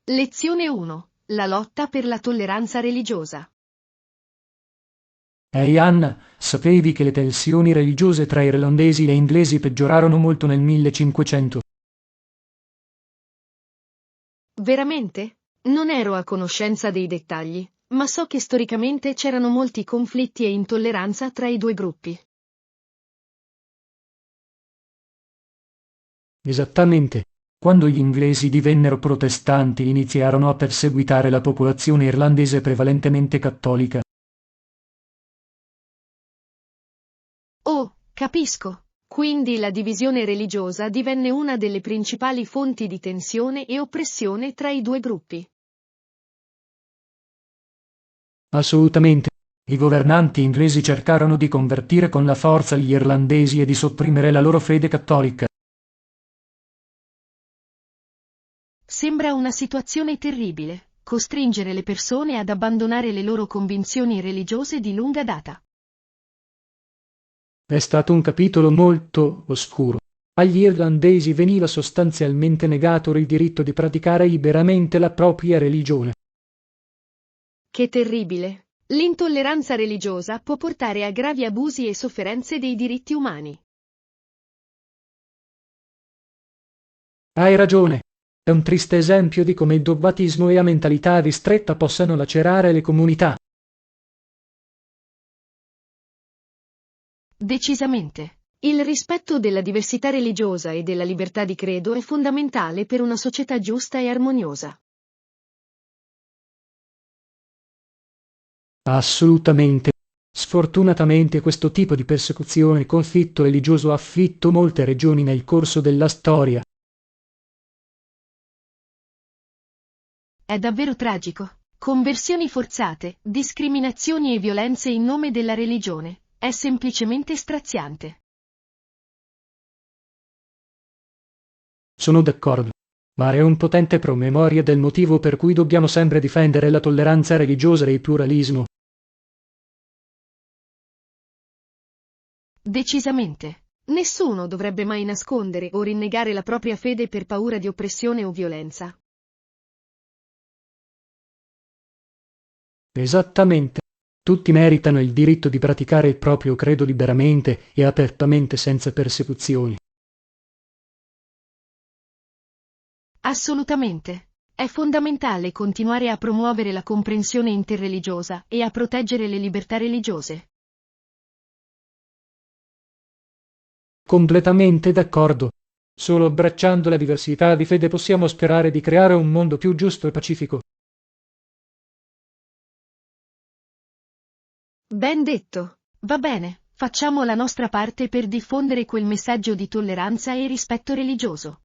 Lezione 1. La lotta per la tolleranza religiosa. Ehi Anna, sapevi che le tensioni religiose tra irlandesi e inglesi peggiorarono molto nel 1500? Veramente? Non ero a conoscenza dei dettagli, ma so che storicamente c'erano molti conflitti e intolleranza tra i due gruppi. Esattamente. Quando gli inglesi divennero protestanti iniziarono a perseguitare la popolazione irlandese prevalentemente cattolica. Oh, capisco. Quindi la divisione religiosa divenne una delle principali fonti di tensione e oppressione tra i due gruppi. Assolutamente. I governanti inglesi cercarono di convertire con la forza gli irlandesi e di sopprimere la loro fede cattolica. Sembra una situazione terribile, costringere le persone ad abbandonare le loro convinzioni religiose di lunga data. È stato un capitolo molto oscuro. Agli irlandesi veniva sostanzialmente negato il diritto di praticare liberamente la propria religione. Che terribile! L'intolleranza religiosa può portare a gravi abusi e sofferenze dei diritti umani. Hai ragione. È un triste esempio di come il dogmatismo e la mentalità ristretta possano lacerare le comunità. Decisamente. Il rispetto della diversità religiosa e della libertà di credo è fondamentale per una società giusta e armoniosa. Assolutamente. Sfortunatamente questo tipo di persecuzione e conflitto religioso ha afflitto molte regioni nel corso della storia. È davvero tragico. Conversioni forzate, discriminazioni e violenze in nome della religione. È semplicemente straziante. Sono d'accordo. Ma è un potente promemoria del motivo per cui dobbiamo sempre difendere la tolleranza religiosa e il pluralismo. Decisamente. Nessuno dovrebbe mai nascondere o rinnegare la propria fede per paura di oppressione o violenza. Esattamente. Tutti meritano il diritto di praticare il proprio credo liberamente e apertamente senza persecuzioni. Assolutamente. È fondamentale continuare a promuovere la comprensione interreligiosa e a proteggere le libertà religiose. Completamente d'accordo. Solo abbracciando la diversità di fede possiamo sperare di creare un mondo più giusto e pacifico. Ben detto. Va bene, facciamo la nostra parte per diffondere quel messaggio di tolleranza e rispetto religioso.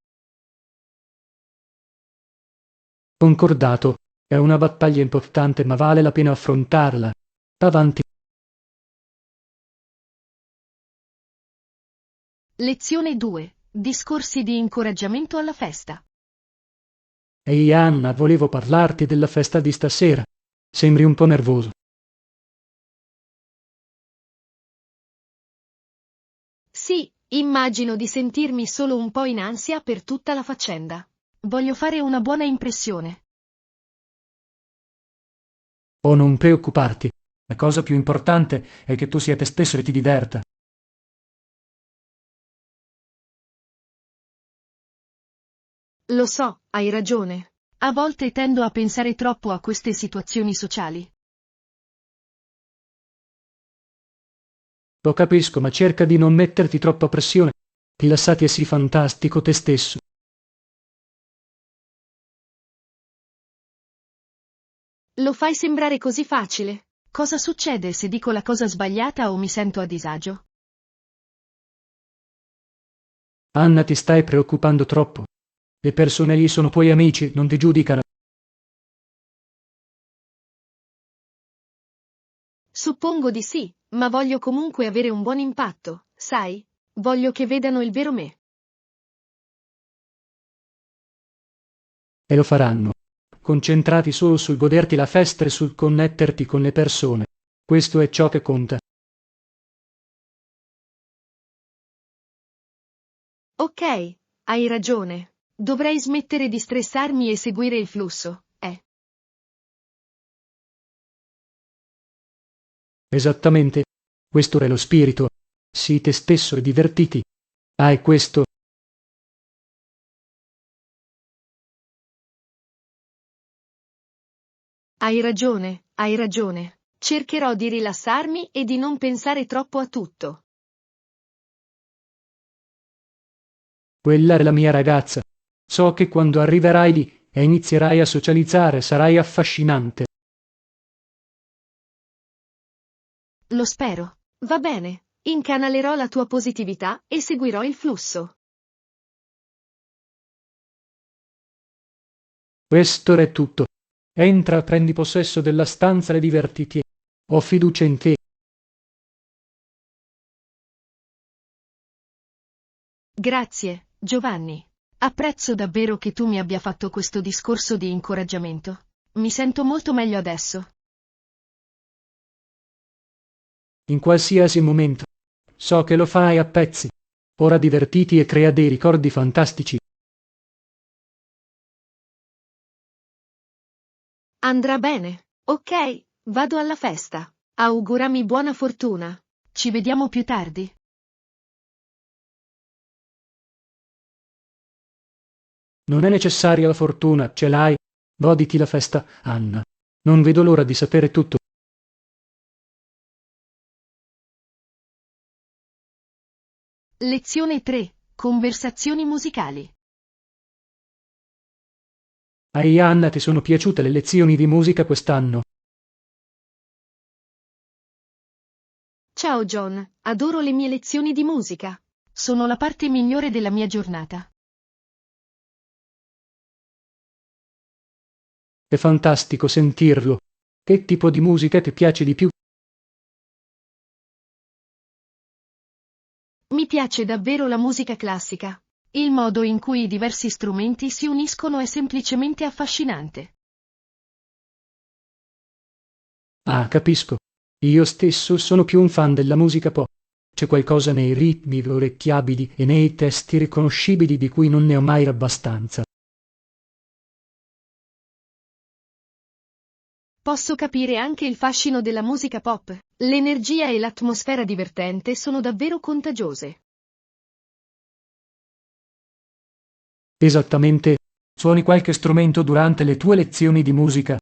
Concordato. È una battaglia importante, ma vale la pena affrontarla. Avanti. Lezione 2. Discorsi di incoraggiamento alla festa. Ehi Anna, volevo parlarti della festa di stasera. Sembri un po' nervoso. Sì, immagino di sentirmi solo un po' in ansia per tutta la faccenda. Voglio fare una buona impressione. Oh, non preoccuparti. La cosa più importante è che tu sia te stesso e ti diverta. Lo so, hai ragione. A volte tendo a pensare troppo a queste situazioni sociali. Lo capisco, ma cerca di non metterti troppa pressione. Rilassati e sii fantastico te stesso. Lo fai sembrare così facile. Cosa succede se dico la cosa sbagliata o mi sento a disagio? Anna, ti stai preoccupando troppo. Le persone lì sono tuoi amici, non ti giudicano. Suppongo di sì, ma voglio comunque avere un buon impatto, sai? Voglio che vedano il vero me. E lo faranno. Concentrati solo sul goderti la festa e sul connetterti con le persone. Questo è ciò che conta. Ok, hai ragione. Dovrei smettere di stressarmi e seguire il flusso, Esattamente. Questo è lo spirito. Sii te stesso e divertiti. Ah, e questo. Hai ragione, hai ragione. Cercherò di rilassarmi e di non pensare troppo a tutto. Quella è la mia ragazza. So che quando arriverai lì e inizierai a socializzare sarai affascinante. Lo spero. Va bene. Incanalerò la tua positività e seguirò il flusso. Questo è tutto. Entra, prendi possesso della stanza e divertiti. Ho fiducia in te. Grazie, Giovanni. Apprezzo davvero che tu mi abbia fatto questo discorso di incoraggiamento. Mi sento molto meglio adesso. In qualsiasi momento. So che lo fai a pezzi. Ora divertiti e crea dei ricordi fantastici. Andrà bene. Ok, vado alla festa. Augurami buona fortuna. Ci vediamo più tardi. Non è necessaria la fortuna, ce l'hai. Goditi la festa, Anna. Non vedo l'ora di sapere tutto. Lezione 3. Conversazioni musicali. Ehi Anna, ti sono piaciute le lezioni di musica quest'anno? Ciao John, adoro le mie lezioni di musica. Sono la parte migliore della mia giornata. È fantastico sentirlo. Che tipo di musica ti piace di più? Mi piace davvero la musica classica. Il modo in cui i diversi strumenti si uniscono è semplicemente affascinante. Ah, capisco. Io stesso sono più un fan della musica pop. C'è qualcosa nei ritmi orecchiabili e nei testi riconoscibili di cui non ne ho mai abbastanza. Posso capire anche il fascino della musica pop. L'energia e l'atmosfera divertente sono davvero contagiose. Esattamente. Suoni qualche strumento durante le tue lezioni di musica?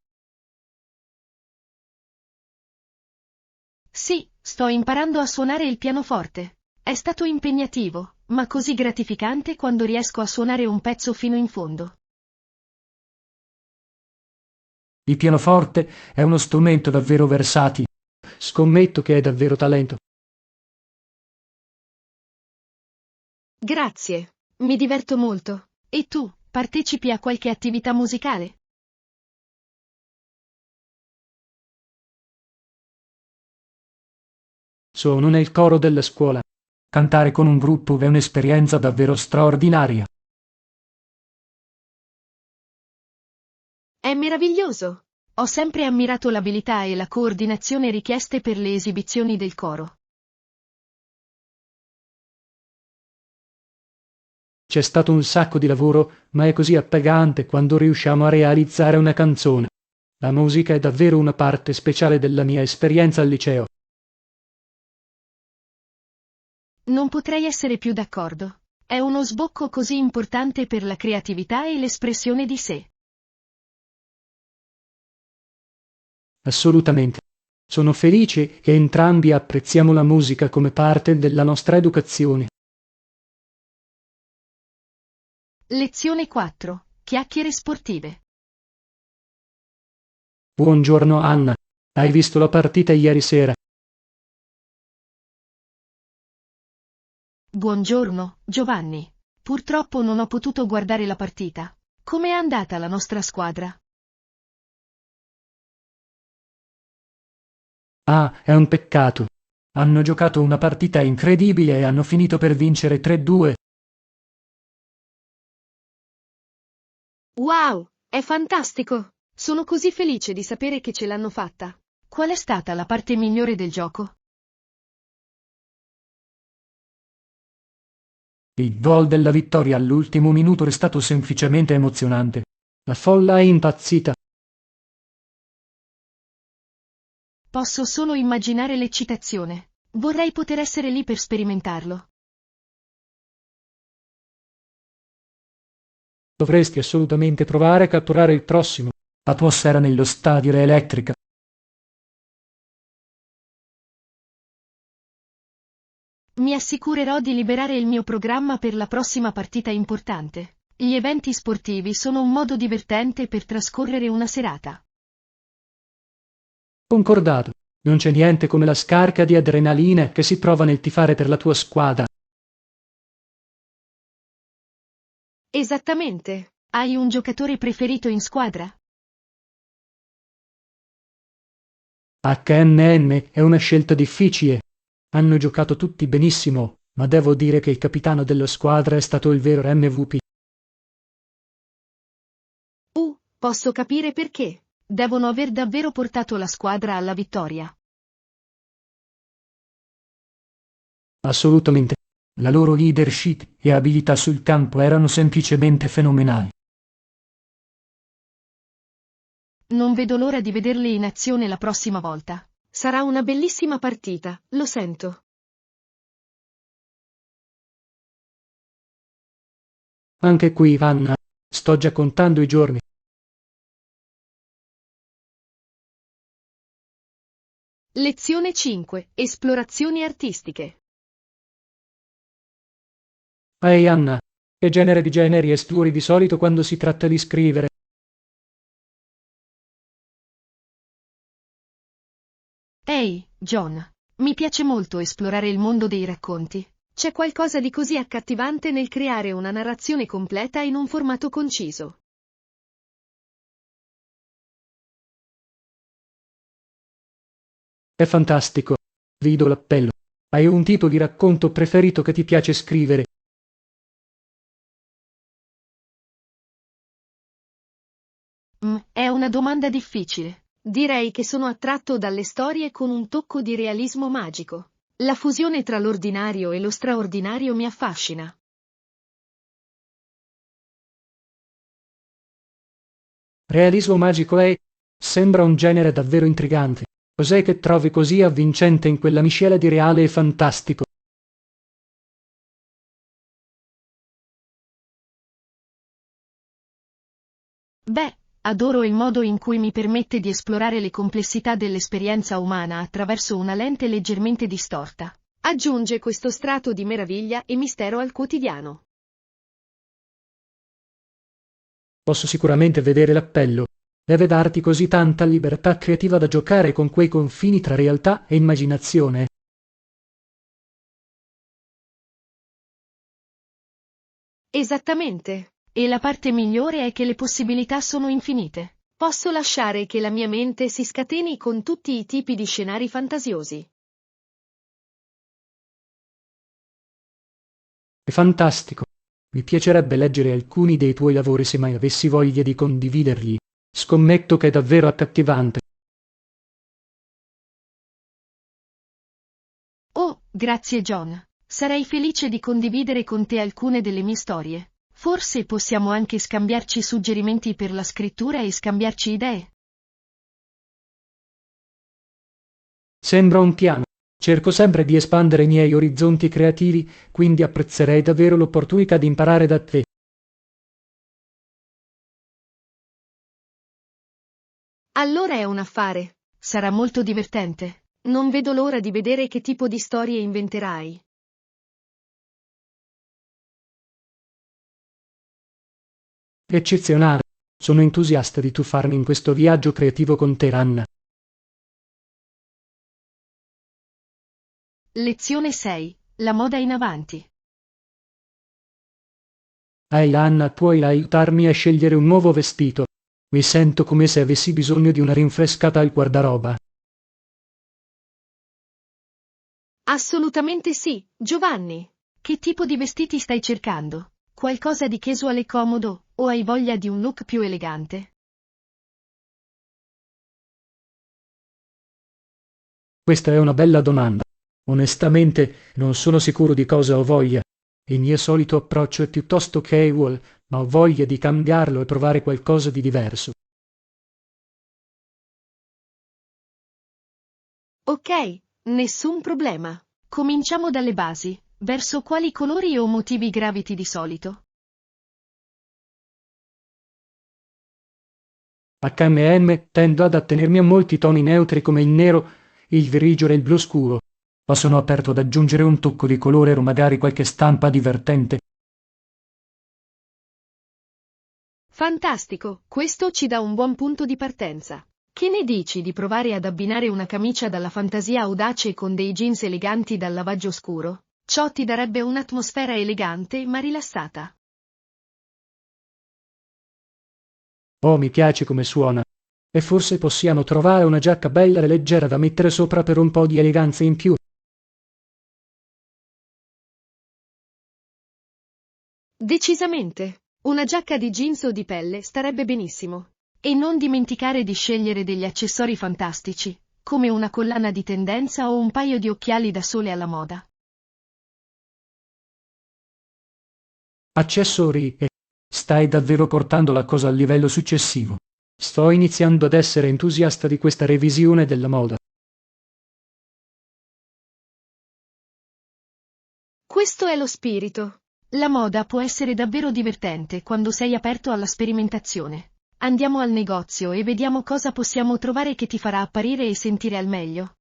Sì, sto imparando a suonare il pianoforte. È stato impegnativo, ma così gratificante quando riesco a suonare un pezzo fino in fondo. Il pianoforte è uno strumento davvero versatile. Scommetto che hai davvero talento. Grazie. Mi diverto molto. E tu, partecipi a qualche attività musicale? Sono nel coro della scuola. Cantare con un gruppo è un'esperienza davvero straordinaria. È meraviglioso! Ho sempre ammirato l'abilità e la coordinazione richieste per le esibizioni del coro. C'è stato un sacco di lavoro, ma è così appagante quando riusciamo a realizzare una canzone. La musica è davvero una parte speciale della mia esperienza al liceo. Non potrei essere più d'accordo. È uno sbocco così importante per la creatività e l'espressione di sé. Assolutamente. Sono felice che entrambi apprezziamo la musica come parte della nostra educazione. Lezione 4. Chiacchiere sportive. Buongiorno Anna. Hai visto la partita ieri sera? Buongiorno, Giovanni. Purtroppo non ho potuto guardare la partita. Com'è andata la nostra squadra? Ah, è un peccato. Hanno giocato una partita incredibile e hanno finito per vincere 3-2. Wow, è fantastico! Sono così felice di sapere che ce l'hanno fatta. Qual è stata la parte migliore del gioco? Il gol della vittoria all'ultimo minuto è stato semplicemente emozionante. La folla è impazzita. Posso solo immaginare l'eccitazione. Vorrei poter essere lì per sperimentarlo. Dovresti assolutamente provare a catturare il prossimo. Atmosfera nello stadio era elettrica. Mi assicurerò di liberare il mio programma per la prossima partita importante. Gli eventi sportivi sono un modo divertente per trascorrere una serata. Concordato. Non c'è niente come la scarica di adrenalina che si prova nel tifare per la tua squadra. Esattamente. Hai un giocatore preferito in squadra? HNN è una scelta difficile. Hanno giocato tutti benissimo, ma devo dire che il capitano della squadra è stato il vero MVP. Posso capire perché. Devono aver davvero portato la squadra alla vittoria. Assolutamente. La loro leadership e abilità sul campo erano semplicemente fenomenali. Non vedo l'ora di vederli in azione la prossima volta. Sarà una bellissima partita, lo sento. Anche qui, Anna, sto già contando i giorni. Lezione 5. Esplorazioni artistiche. Ehi Anna, che genere di generi esplori di solito quando si tratta di scrivere? Ehi, John. Mi piace molto esplorare il mondo dei racconti. C'è qualcosa di così accattivante nel creare una narrazione completa in un formato conciso. È fantastico. Vi do l'appello. Hai un tipo di racconto preferito che ti piace scrivere? È una domanda difficile. Direi che sono attratto dalle storie con un tocco di realismo magico. La fusione tra l'ordinario e lo straordinario mi affascina. Realismo magico è... Sembra un genere davvero intrigante. Cos'è che trovi così avvincente in quella miscela di reale e fantastico? Beh, adoro il modo in cui mi permette di esplorare le complessità dell'esperienza umana attraverso una lente leggermente distorta. Aggiunge questo strato di meraviglia e mistero al quotidiano. Posso sicuramente vedere l'appello. Deve darti così tanta libertà creativa da giocare con quei confini tra realtà e immaginazione. Esattamente. E la parte migliore è che le possibilità sono infinite. Posso lasciare che la mia mente si scateni con tutti i tipi di scenari fantasiosi. È fantastico. Mi piacerebbe leggere alcuni dei tuoi lavori se mai avessi voglia di condividerli. Scommetto che è davvero accattivante. Oh, grazie John. Sarei felice di condividere con te alcune delle mie storie. Forse possiamo anche scambiarci suggerimenti per la scrittura e scambiarci idee. Sembra un piano. Cerco sempre di espandere i miei orizzonti creativi, quindi apprezzerei davvero l'opportunità di imparare da te. Allora è un affare. Sarà molto divertente. Non vedo l'ora di vedere che tipo di storie inventerai. Eccezionale. Sono entusiasta di tuffarmi in questo viaggio creativo con te, Anna. Lezione 6. La moda in avanti. Ehi, Anna, puoi aiutarmi a scegliere un nuovo vestito? Mi sento come se avessi bisogno di una rinfrescata al guardaroba. Assolutamente sì, Giovanni. Che tipo di vestiti stai cercando? Qualcosa di casual e comodo, o hai voglia di un look più elegante? Questa è una bella domanda. Onestamente, non sono sicuro di cosa ho voglia. Il mio solito approccio è piuttosto casual, ma ho voglia di cambiarlo e provare qualcosa di diverso. Ok, nessun problema. Cominciamo dalle basi. Verso quali colori o motivi graviti di solito? HM tendo ad attenermi a molti toni neutri come il nero, il grigio e il blu scuro, ma sono aperto ad aggiungere un tocco di colore o magari qualche stampa divertente. Fantastico, questo ci dà un buon punto di partenza. Che ne dici di provare ad abbinare una camicia dalla fantasia audace con dei jeans eleganti dal lavaggio scuro? Ciò ti darebbe un'atmosfera elegante ma rilassata. Oh, mi piace come suona. E forse possiamo trovare una giacca bella e leggera da mettere sopra per un po' di eleganza in più. Decisamente. Una giacca di jeans o di pelle starebbe benissimo. E non dimenticare di scegliere degli accessori fantastici, come una collana di tendenza o un paio di occhiali da sole alla moda. Accessori e... Stai davvero portando la cosa al livello successivo. Sto iniziando ad essere entusiasta di questa revisione della moda. Questo è lo spirito. La moda può essere davvero divertente quando sei aperto alla sperimentazione. Andiamo al negozio e vediamo cosa possiamo trovare che ti farà apparire e sentire al meglio.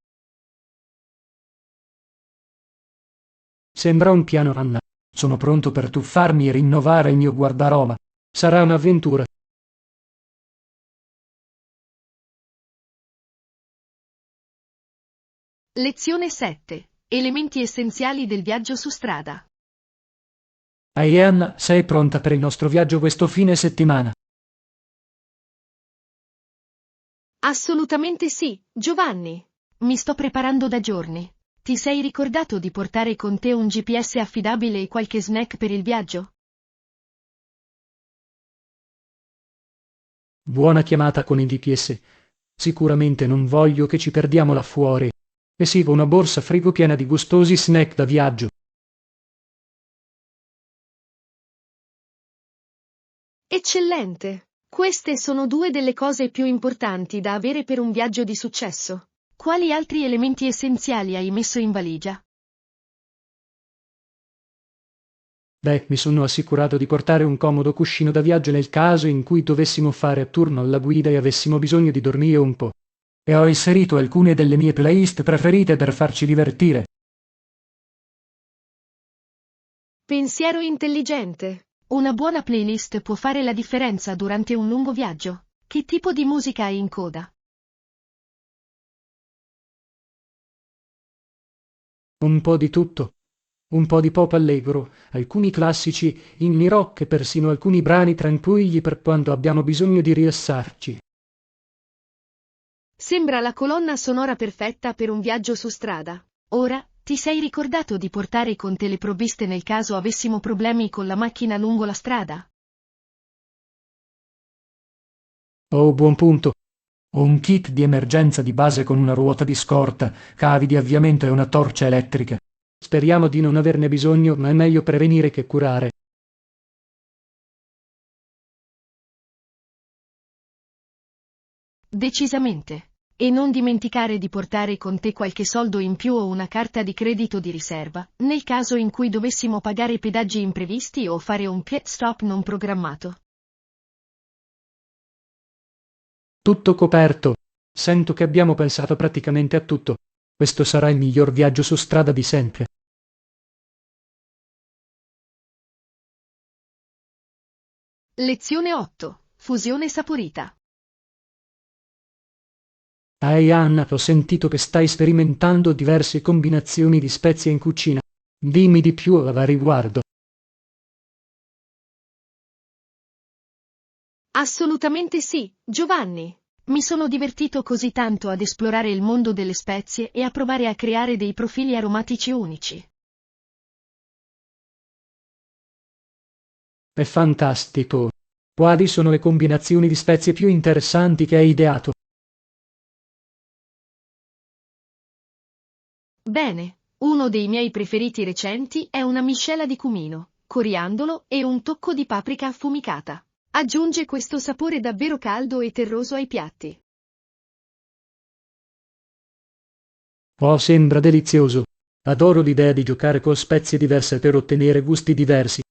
Sembra un piano, Anna. Sono pronto per tuffarmi e rinnovare il mio guardaroba. Sarà un'avventura. Lezione 7. Elementi essenziali del viaggio su strada. Ehi Anna, sei pronta per il nostro viaggio questo fine settimana? Assolutamente sì, Giovanni. Mi sto preparando da giorni. Ti sei ricordato di portare con te un GPS affidabile e qualche snack per il viaggio? Buona chiamata con il DPS. Sicuramente non voglio che ci perdiamo là fuori. E sì, una borsa frigo piena di gustosi snack da viaggio. Eccellente! Queste sono due delle cose più importanti da avere per un viaggio di successo. Quali altri elementi essenziali hai messo in valigia? Beh, mi sono assicurato di portare un comodo cuscino da viaggio nel caso in cui dovessimo fare a turno alla guida e avessimo bisogno di dormire un po'. E ho inserito alcune delle mie playlist preferite per farci divertire. Pensiero intelligente. Una buona playlist può fare la differenza durante un lungo viaggio. Che tipo di musica hai in coda? Un po' di tutto. Un po' di pop allegro, alcuni classici inni rock e persino alcuni brani tranquilli per quando abbiamo bisogno di rilassarci. Sembra la colonna sonora perfetta per un viaggio su strada. Ora, ti sei ricordato di portare con te le provviste nel caso avessimo problemi con la macchina lungo la strada? Oh, buon punto. Ho un kit di emergenza di base con una ruota di scorta, cavi di avviamento e una torcia elettrica. Speriamo di non averne bisogno, ma è meglio prevenire che curare. Decisamente. E non dimenticare di portare con te qualche soldo in più o una carta di credito di riserva, nel caso in cui dovessimo pagare pedaggi imprevisti o fare un pit stop non programmato. Tutto coperto. Sento che abbiamo pensato praticamente a tutto. Questo sarà il miglior viaggio su strada di sempre. Lezione 8. Fusione saporita. Ehi Anna, ho sentito che stai sperimentando diverse combinazioni di spezie in cucina. Dimmi di più a riguardo. Assolutamente sì, Giovanni. Mi sono divertito così tanto ad esplorare il mondo delle spezie e a provare a creare dei profili aromatici unici. È fantastico. Quali sono le combinazioni di spezie più interessanti che hai ideato? Bene, Uno dei miei preferiti recenti è una miscela di cumino, coriandolo e un tocco di paprika affumicata. Aggiunge questo sapore davvero caldo e terroso ai piatti. Oh, sembra delizioso. Adoro l'idea di giocare con spezie diverse per ottenere gusti diversi.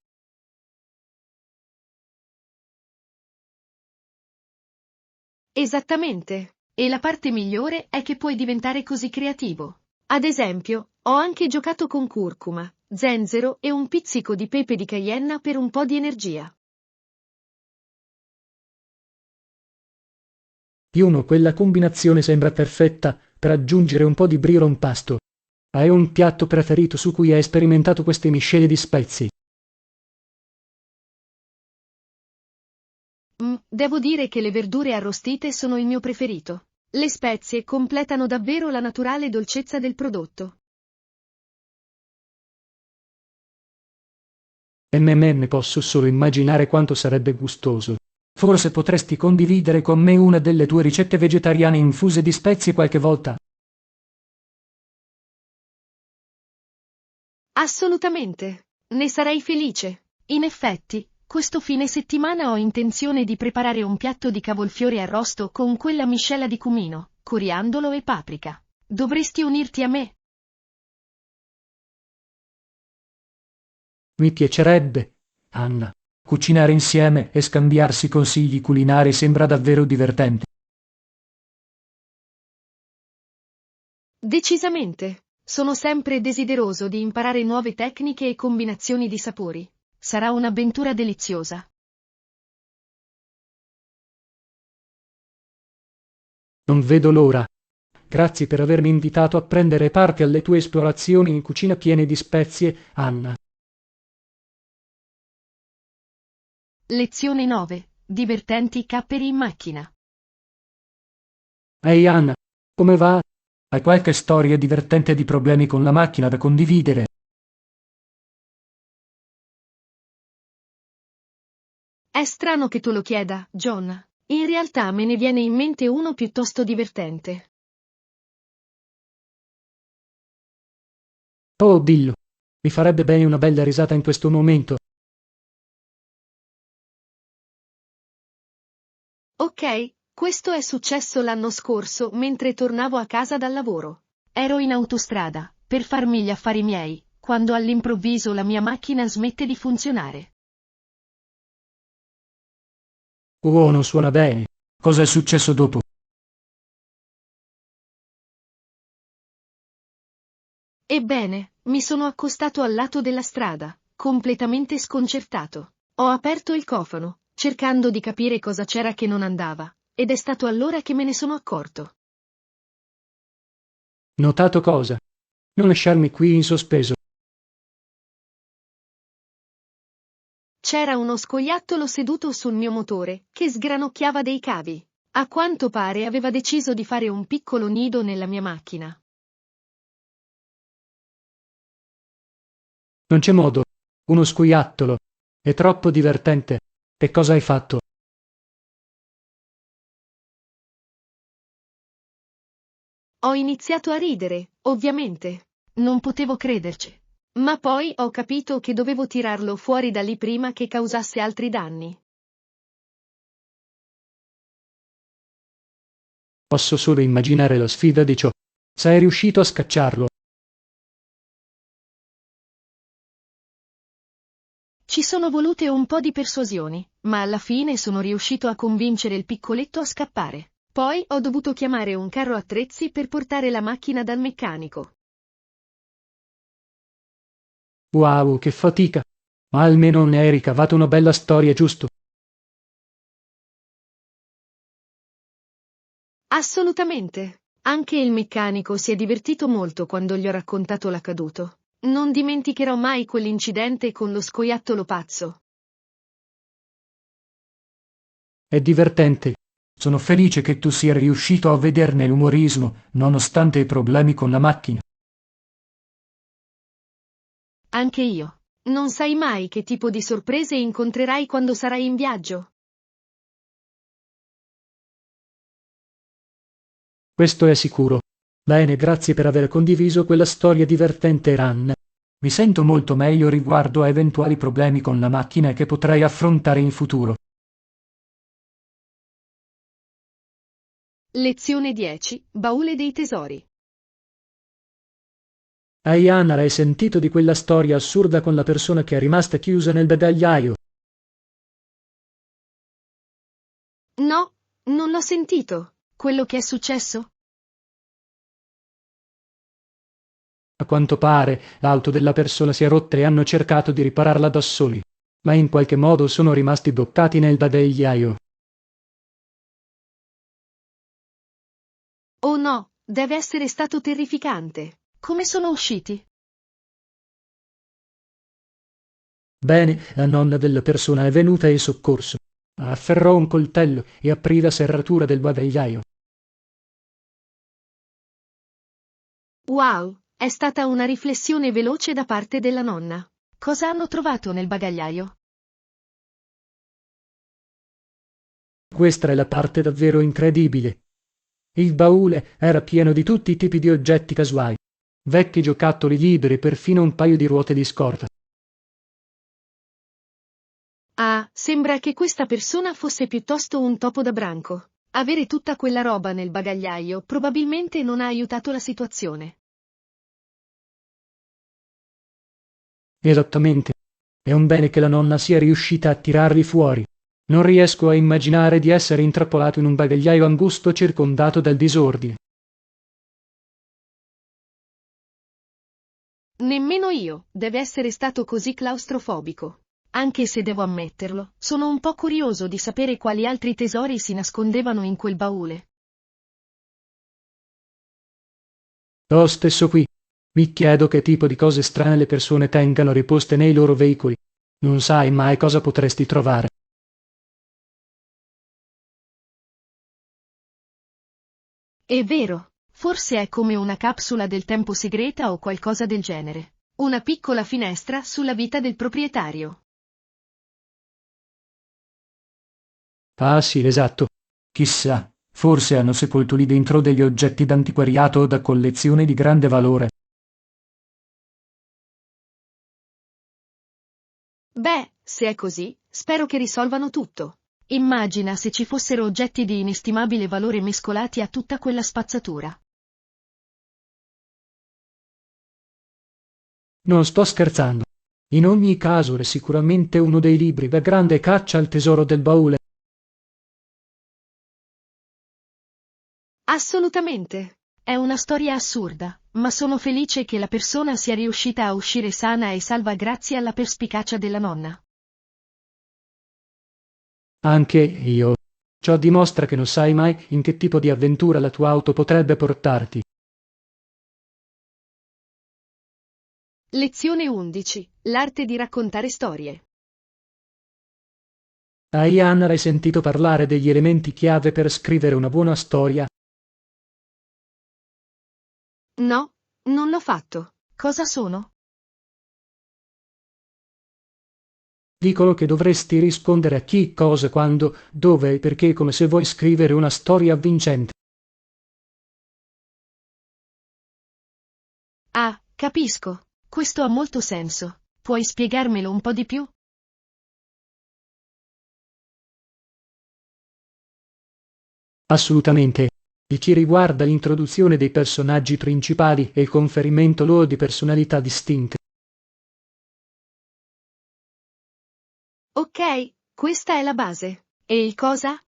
Esattamente. E la parte migliore è che puoi diventare così creativo. Ad esempio, ho anche giocato con curcuma, zenzero e un pizzico di pepe di Cayenne per un po' di energia. Piuno, quella combinazione sembra perfetta per aggiungere un po' di brio a un pasto. Hai un piatto preferito su cui hai sperimentato queste miscele di spezie? Devo dire che le verdure arrostite sono il mio preferito. Le spezie completano davvero la naturale dolcezza del prodotto. Posso solo immaginare quanto sarebbe gustoso. Forse potresti condividere con me una delle tue ricette vegetariane infuse di spezie qualche volta? Assolutamente. Ne sarei felice. In effetti, questo fine settimana ho intenzione di preparare un piatto di cavolfiori arrosto con quella miscela di cumino, coriandolo e paprika. Dovresti unirti a me. Mi piacerebbe, Anna. Cucinare insieme e scambiarsi consigli culinari sembra davvero divertente. Decisamente. Sono sempre desideroso di imparare nuove tecniche e combinazioni di sapori. Sarà un'avventura deliziosa. Non vedo l'ora. Grazie per avermi invitato a prendere parte alle tue esplorazioni in cucina piene di spezie, Anna. Lezione 9. Divertenti capperi in macchina. Ehi Anna, come va? Hai qualche storia divertente di problemi con la macchina da condividere? È strano che tu lo chieda, John. In realtà me ne viene in mente uno piuttosto divertente. Oh, dillo. Mi farebbe bene una bella risata in questo momento. Ok, questo è successo l'anno scorso mentre tornavo a casa dal lavoro. Ero in autostrada, per farmi gli affari miei, quando all'improvviso la mia macchina smette di funzionare. Oh, non suona bene. Cosa è successo dopo? Ebbene, mi sono accostato al lato della strada, completamente sconcertato. Ho aperto il cofano, cercando di capire cosa c'era che non andava, ed è stato allora che me ne sono accorto. Notato cosa? Non lasciarmi qui in sospeso. C'era uno scoiattolo seduto sul mio motore, che sgranocchiava dei cavi. A quanto pare aveva deciso di fare un piccolo nido nella mia macchina. Non c'è modo. Uno scoiattolo. È troppo divertente. E cosa hai fatto? Ho iniziato a ridere, ovviamente. Non potevo crederci. Ma poi ho capito che dovevo tirarlo fuori da lì prima che causasse altri danni. Posso solo immaginare la sfida di ciò. Sei riuscito a scacciarlo. Ci sono volute un po' di persuasioni, ma alla fine sono riuscito a convincere il piccoletto a scappare. Poi ho dovuto chiamare un carro attrezzi per portare la macchina dal meccanico. Wow, che fatica. Ma almeno ne hai ricavato una bella storia, giusto? Assolutamente. Anche il meccanico si è divertito molto quando gli ho raccontato l'accaduto. Non dimenticherò mai quell'incidente con lo scoiattolo pazzo. È divertente. Sono felice che tu sia riuscito a vederne l'umorismo, nonostante i problemi con la macchina. Anche io. Non sai mai che tipo di sorprese incontrerai quando sarai in viaggio. Questo è sicuro. Bene, grazie per aver condiviso quella storia divertente, Ran. Mi sento molto meglio riguardo a eventuali problemi con la macchina che potrei affrontare in futuro. Lezione 10. Baule dei tesori. Ehi Anna, hai sentito di quella storia assurda con la persona che è rimasta chiusa nel bagagliaio? No, non l'ho sentito. Quello che è successo? A quanto pare l'auto della persona si è rotta e hanno cercato di ripararla da soli, ma in qualche modo sono rimasti bloccati nel bagagliaio. Oh no, deve essere stato terrificante. Come sono usciti? Bene, la nonna della persona è venuta in soccorso. Afferrò un coltello e aprì la serratura del bagagliaio. Wow, è stata una riflessione veloce da parte della nonna. Cosa hanno trovato nel bagagliaio? Questa è la parte davvero incredibile. Il baule era pieno di tutti i tipi di oggetti casuali, vecchi giocattoli liberi, perfino un paio di ruote di scorta. Ah, sembra che questa persona fosse piuttosto un topo da branco. Avere tutta quella roba nel bagagliaio probabilmente non ha aiutato la situazione. Esattamente. È un bene che la nonna sia riuscita a tirarli fuori. Non riesco a immaginare di essere intrappolato in un bagagliaio angusto circondato dal disordine. Nemmeno io, deve essere stato così claustrofobico. Anche se devo ammetterlo, sono un po' curioso di sapere quali altri tesori si nascondevano in quel baule. Lo stesso qui. Mi chiedo che tipo di cose strane le persone tengano riposte nei loro veicoli. Non sai mai cosa potresti trovare. È vero, forse è come una capsula del tempo segreta o qualcosa del genere. Una piccola finestra sulla vita del proprietario. Ah sì, esatto. Chissà, forse hanno sepolto lì dentro degli oggetti d'antiquariato o da collezione di grande valore. Beh, se è così, spero che risolvano tutto. Immagina se ci fossero oggetti di inestimabile valore mescolati a tutta quella spazzatura. Non sto scherzando. In ogni caso è sicuramente uno dei libri da grande caccia al tesoro del baule. Assolutamente. È una storia assurda, ma sono felice che la persona sia riuscita a uscire sana e salva grazie alla perspicacia della nonna. Anche io. Ciò dimostra che non sai mai in che tipo di avventura la tua auto potrebbe portarti. Lezione 11. L'arte di raccontare storie. Hai Anna, hai sentito parlare degli elementi chiave per scrivere una buona storia? No, non l'ho fatto. Cosa sono? Dicono che dovresti rispondere a chi, cosa, quando, dove e perché, come se vuoi scrivere una storia avvincente. Ah, capisco. Questo ha molto senso. Puoi spiegarmelo un po' di più? Assolutamente. Il che riguarda l'introduzione dei personaggi principali e il conferimento loro di personalità distinte. Ok, questa è la base. E il cosa?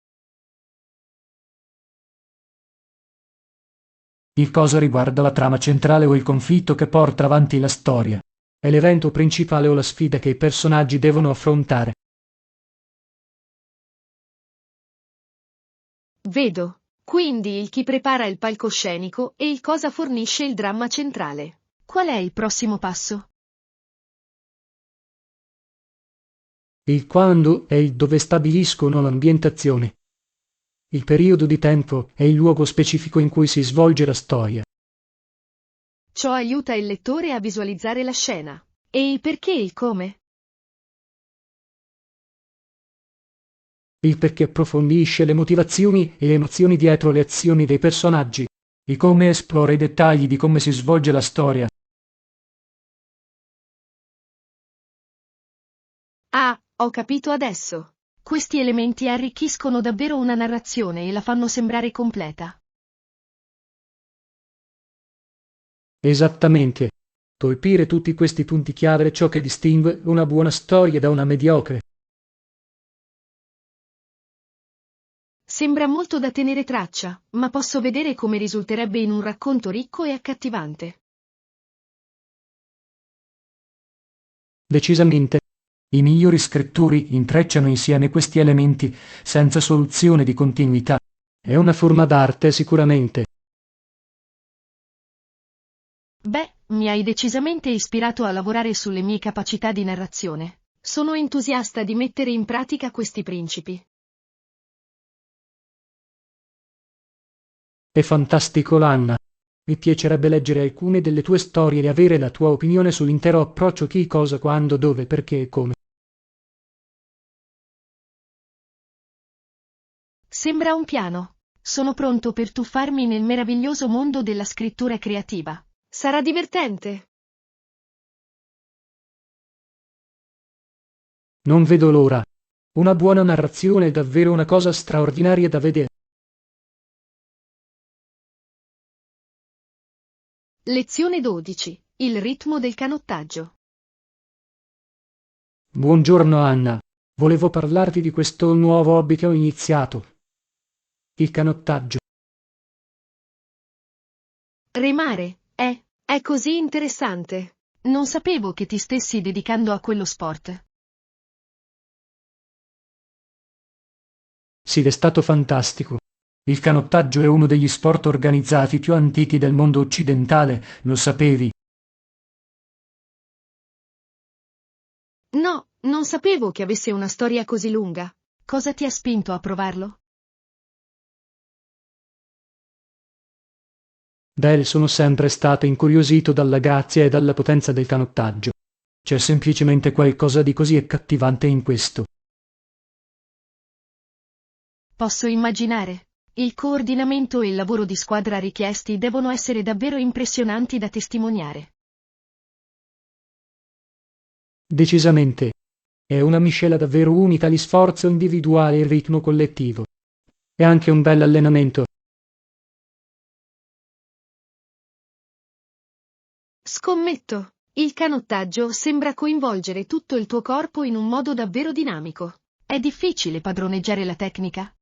Il cosa riguarda la trama centrale o il conflitto che porta avanti la storia. È l'evento principale o la sfida che i personaggi devono affrontare. Vedo. Quindi il chi prepara il palcoscenico e il cosa fornisce il dramma centrale. Qual è il prossimo passo? Il quando è il dove stabiliscono l'ambientazione. Il periodo di tempo è il luogo specifico in cui si svolge la storia. Ciò aiuta il lettore a visualizzare la scena. E il perché e il come? Il perché approfondisce le motivazioni e le emozioni dietro le azioni dei personaggi. il come esplora i dettagli di come si svolge la storia. Ah, ho capito adesso. Questi elementi arricchiscono davvero una narrazione e la fanno sembrare completa. Esattamente. Colpire tutti questi punti chiave è ciò che distingue una buona storia da una mediocre. Sembra molto da tenere traccia, ma posso vedere come risulterebbe in un racconto ricco e accattivante. Decisamente. I migliori scrittori intrecciano insieme questi elementi senza soluzione di continuità. È una forma d'arte sicuramente. Beh, mi hai decisamente ispirato a lavorare sulle mie capacità di narrazione. Sono entusiasta di mettere in pratica questi principi. È fantastico, Lanna. Mi piacerebbe leggere alcune delle tue storie e avere la tua opinione sull'intero approccio: chi, cosa, quando, dove, perché e come. Sembra un piano. Sono pronto per tuffarmi nel meraviglioso mondo della scrittura creativa. Sarà divertente. Non vedo l'ora. Una buona narrazione è davvero una cosa straordinaria da vedere. Lezione 12. Il ritmo del canottaggio. Buongiorno, Anna. Volevo parlarti di questo nuovo hobby che ho iniziato. Il canottaggio. Remare, è così interessante. Non sapevo che ti stessi dedicando a quello sport. Sì, è stato fantastico. Il canottaggio è uno degli sport organizzati più antichi del mondo occidentale, lo sapevi? No, non sapevo che avesse una storia così lunga. Cosa ti ha spinto a provarlo? Beh, sono sempre stato incuriosito dalla grazia e dalla potenza del canottaggio. C'è semplicemente qualcosa di così accattivante in questo. Posso immaginare. Il coordinamento e il lavoro di squadra richiesti devono essere davvero impressionanti da testimoniare. Decisamente. È una miscela davvero unica di sforzo individuale e il ritmo collettivo. È anche un bel allenamento. Scommetto. Il canottaggio sembra coinvolgere tutto il tuo corpo in un modo davvero dinamico. È difficile padroneggiare la tecnica?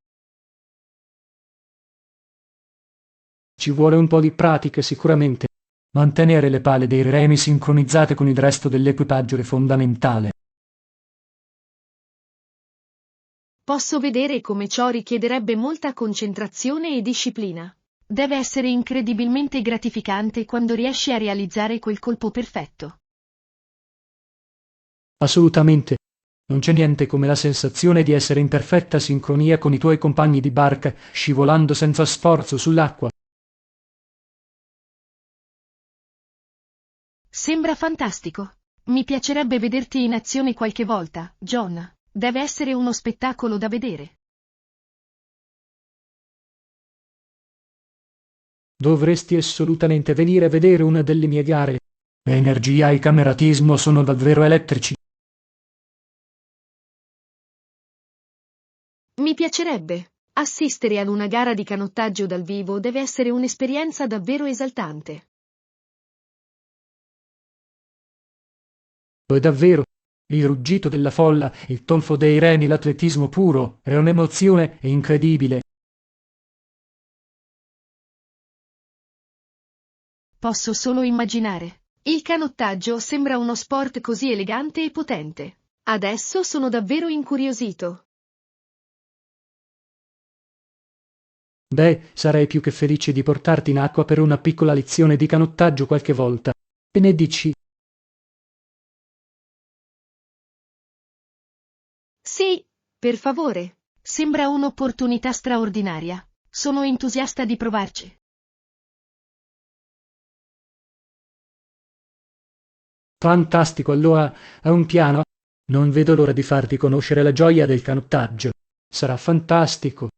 Ci vuole un po' di pratica sicuramente. Mantenere le pale dei remi sincronizzate con il resto dell'equipaggio è fondamentale. Posso vedere come ciò richiederebbe molta concentrazione e disciplina. Deve essere incredibilmente gratificante quando riesci a realizzare quel colpo perfetto. Assolutamente. Non c'è niente come la sensazione di essere in perfetta sincronia con i tuoi compagni di barca, scivolando senza sforzo sull'acqua. Sembra fantastico. Mi piacerebbe vederti in azione qualche volta, John. Deve essere uno spettacolo da vedere. Dovresti assolutamente venire a vedere una delle mie gare. L'energia e il cameratismo sono davvero elettrici. Mi piacerebbe. Assistere ad una gara di canottaggio dal vivo deve essere un'esperienza davvero esaltante. Lo è davvero. Il ruggito della folla, il tonfo dei reni, l'atletismo puro, è un'emozione incredibile. Posso solo immaginare. Il canottaggio sembra uno sport così elegante e potente. Adesso sono davvero incuriosito. Beh, sarei più che felice di portarti in acqua per una piccola lezione di canottaggio qualche volta. Che ne dici? Sì, per favore. Sembra un'opportunità straordinaria. Sono entusiasta di provarci. Fantastico, allora è un piano? Non vedo l'ora di farti conoscere la gioia del canottaggio. Sarà fantastico.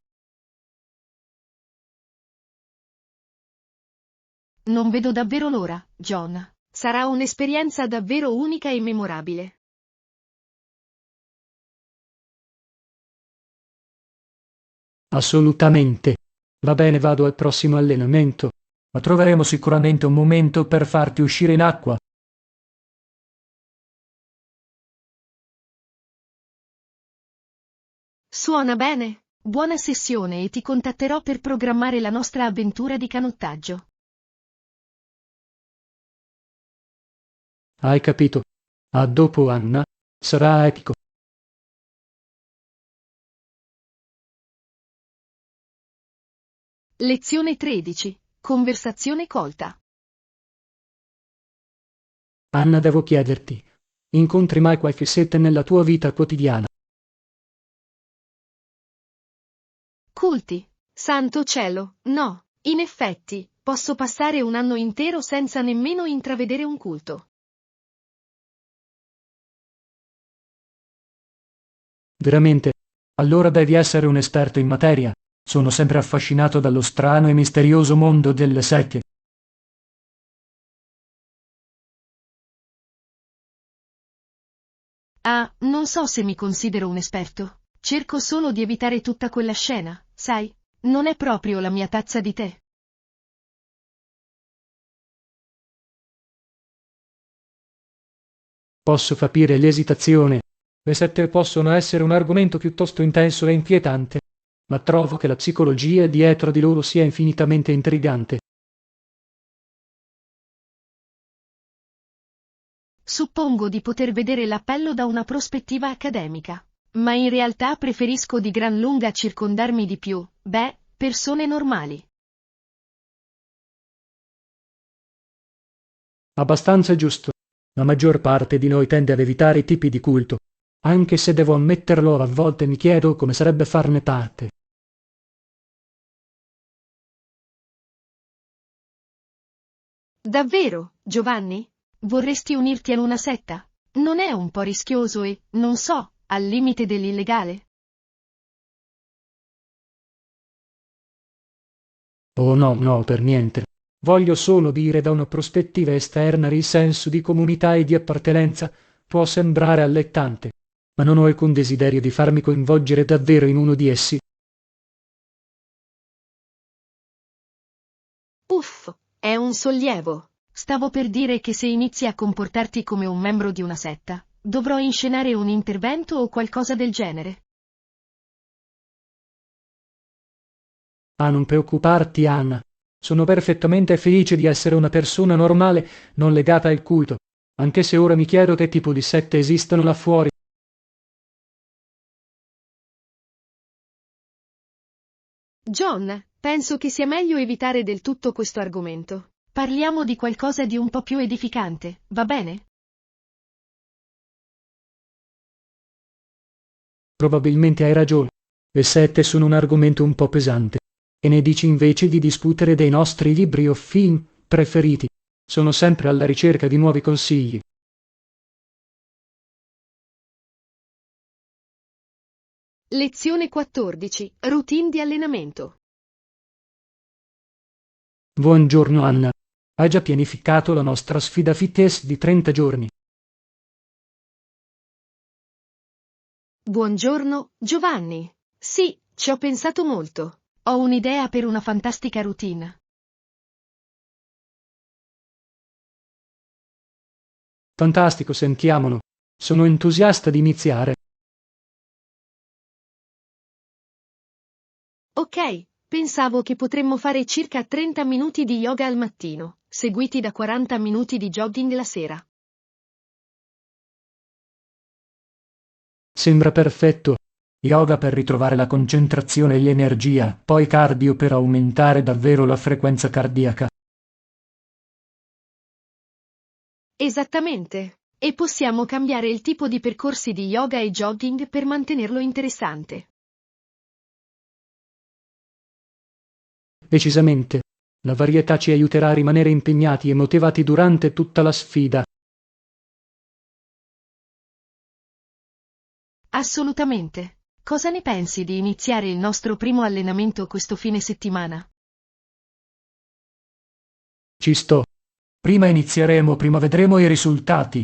Non vedo davvero l'ora, John. Sarà un'esperienza davvero unica e memorabile. Assolutamente. Va bene, vado al prossimo allenamento, ma troveremo sicuramente un momento per farti uscire in acqua. Suona bene. Buona sessione e ti contatterò per programmare la nostra avventura di canottaggio. Hai capito? A dopo, Anna. Sarà epico. Lezione 13. Conversazione colta. Anna, devo chiederti, incontri mai qualche sete nella tua vita quotidiana? Culti. Santo cielo, no. In effetti, posso passare un anno intero senza nemmeno intravedere un culto. Veramente? Allora devi essere un esperto in materia. Sono sempre affascinato dallo strano e misterioso mondo delle sette. Ah, non so se mi considero un esperto. Cerco solo di evitare tutta quella scena, sai? Non è proprio la mia tazza di tè. Posso capire l'esitazione. Le sette possono essere un argomento piuttosto intenso e inquietante, ma trovo che la psicologia dietro di loro sia infinitamente intrigante. Suppongo di poter vedere l'appello da una prospettiva accademica, ma in realtà preferisco di gran lunga circondarmi di più, persone normali. Abbastanza giusto. La maggior parte di noi tende ad evitare i tipi di culto, anche se devo ammetterlo, a volte mi chiedo come sarebbe farne parte. Davvero, Giovanni? Vorresti unirti a una setta? Non è un po' rischioso e, non so, al limite dell'illegale? Oh no, no, per niente. Voglio solo dire da una prospettiva esterna il senso di comunità e di appartenenza può sembrare allettante, ma non ho alcun desiderio di farmi coinvolgere davvero in uno di essi. Uff, è un sollievo. Stavo per dire che se inizi a comportarti come un membro di una setta, dovrò inscenare un intervento o qualcosa del genere. Ah, non preoccuparti, Anna. Sono perfettamente felice di essere una persona normale, non legata al culto, anche se ora mi chiedo che tipo di sette esistano là fuori. John, penso che sia meglio evitare del tutto questo argomento. Parliamo di qualcosa di un po' più edificante, va bene? Probabilmente hai ragione. Le sette sono un argomento un po' pesante. E ne dici invece di discutere dei nostri libri o film preferiti. Sono sempre alla ricerca di nuovi consigli. Lezione 14. Routine di allenamento. Buongiorno, Anna. Hai già pianificato la nostra sfida fitness di 30 giorni? Buongiorno, Giovanni. Sì, ci ho pensato molto. Ho un'idea per una fantastica routine. Fantastico, sentiamolo. Sono entusiasta di iniziare. Ok, pensavo che potremmo fare circa 30 minuti di yoga al mattino, seguiti da 40 minuti di jogging la sera. Sembra perfetto. Yoga per ritrovare la concentrazione e l'energia, poi cardio per aumentare davvero la frequenza cardiaca. Esattamente. E possiamo cambiare il tipo di percorsi di yoga e jogging per mantenerlo interessante. Decisamente. La varietà ci aiuterà a rimanere impegnati e motivati durante tutta la sfida. Assolutamente. Cosa ne pensi di iniziare il nostro primo allenamento questo fine settimana? Ci sto. Prima inizieremo, prima vedremo i risultati.